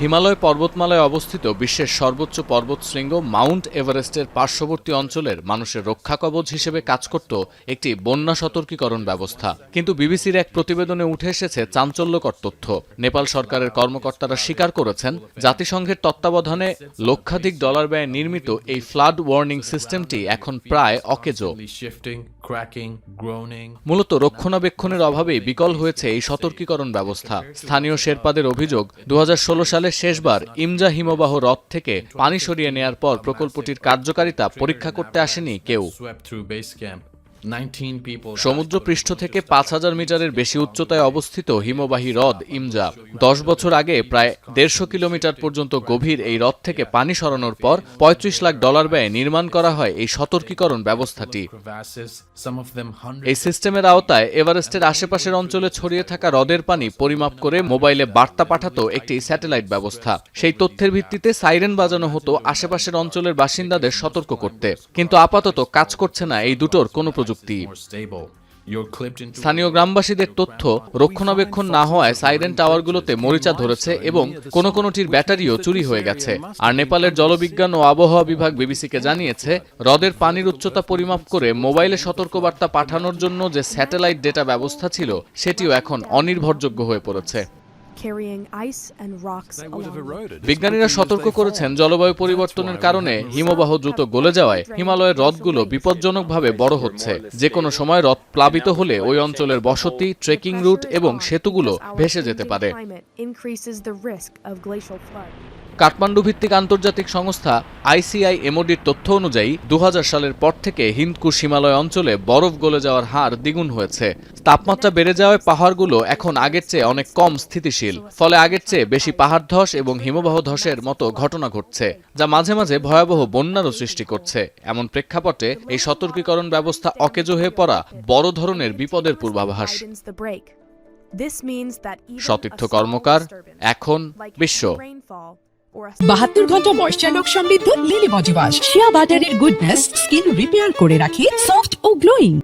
হিমালয় পর্বতমালায় অবস্থিত বিশ্বের সর্বোচ্চ পর্বতশৃঙ্গ মাউন্ট এভারেস্টের পার্শ্ববর্তী অঞ্চলের মানুষের রক্ষাকবচ হিসেবে কাজ করত একটি বন্যা সতর্কীকরণ ব্যবস্থা। কিন্তু বিবিসির এক প্রতিবেদনে উঠে এসেছে চাঞ্চল্যকর তথ্য। নেপাল সরকারের কর্মকর্তারা স্বীকার করেছেন, জাতিসংঘের তত্ত্বাবধানে লক্ষাধিক ডলার ব্যয়ে নির্মিত এই ফ্লাড ওয়ার্নিং সিস্টেমটি এখন প্রায় অকেজো। মূলত রক্ষণাবেক্ষণের অভাবেই বিকল হয়েছে এই সতর্কীকরণ ব্যবস্থা। স্থানীয় শেরপাদের অভিযোগ, 2016 সালে শেষবার ইমজা হিমবাহ হ্রদ থেকে পানি সরিয়ে নেয়ার পর প্রকল্পটির কার্যকারিতা পরীক্ষা করতে আসেনি কেউ। সমুদ্রপৃষ্ঠ থেকে 5000 মিটারের বেশি উচ্চতায় অবস্থিত হিমবাহী হ্রদ ইমজা। 10 বছর আগে প্রায় 150 কিলোমিটার পর্যন্ত গভীর এই হ্রদ থেকে পানি সরানোর পর $35 লাখ ব্যয়ে নির্মাণ করা হয় এই সতর্কীকরণ ব্যবস্থাটি। এই সিস্টেমের আওতায় এভারেস্টের আশেপাশের অঞ্চলে ছড়িয়ে থাকা হ্রদের পানি পরিমাপ করে মোবাইলে বার্তা পাঠাতো একটি স্যাটেলাইট ব্যবস্থা। সেই তথ্যের ভিত্তিতে সাইরেন বাজানো হতো আশেপাশের অঞ্চলের বাসিন্দাদের সতর্ক করতে। কিন্তু আপাতত কাজ করছে না এই দুটোর কোনো প্রযুক্তি। স্থানীয় গ্রামবাসীদের তথ্য, রক্ষণাবেক্ষণ না হওয়ায় সাইরেন টাওয়ারগুলোতে মরিচা ধরেছে এবং কোনোটির ব্যাটারিও চুরি হয়ে গেছে। আর নেপালের জলবিজ্ঞান ও আবহাওয়া বিভাগ বিবিসিকে জানিয়েছে, হ্রদের পানির উচ্চতা পরিমাপ করে মোবাইলে সতর্কবার্তা পাঠানোর জন্য যে স্যাটেলাইট ডেটা ব্যবস্থা ছিল সেটিও এখন অনির্ভরযোগ্য হয়ে পড়েছে। বিজ্ঞানীরা সতর্ক করেছেন, জলবায়ু পরিবর্তনের কারণে হিমবাহ দ্রুত গলে যাওয়ায় হিমালয়ের হ্রদগুলো বিপজ্জনকভাবে বড় হচ্ছে। যে কোনো সময় হ্রদ প্লাবিত হলে ওই অঞ্চলের বসতি, ট্রেকিং রুট এবং সেতুগুলো ভেসে যেতে পারে। কাঠমান্ডু ভিত্তিক আন্তর্জাতিক সংস্থা ICIMODর তথ্য অনুযায়ী 2000 সালের পর থেকে হিন্দকুশ হিমালয় অঞ্চলে বরফ গলে যাওয়ার হার দ্বিগুণ হয়েছে। তাপমাত্রা বেড়ে যাওয়ায় পাহাড়গুলো এখন আগের চেয়ে অনেক কম স্থিতিশীল। ফলে আগের চেয়ে বেশি পাহাড় ধস এবং হিমবাহ ধসের মতো ঘটনা ঘটছে, যা মাঝে মাঝে ভয়াবহ বন্যারও সৃষ্টি করছে। এমন প্রেক্ষাপটে এই সতর্কীকরণ ব্যবস্থা অকেজো হয়ে পড়া বড় ধরনের বিপদের পূর্বাভাস। সতীর্থ কর্মকার, এখন বিশ্ব। 72 ঘন্টা ময়েশ্চার লক সমৃদ্ধ লিলি বডি ওয়াশ। শিয়া বাটারের গুডনেস স্কিন রিপেয়ার করে রাখে সফট ও গ্লোয়িং।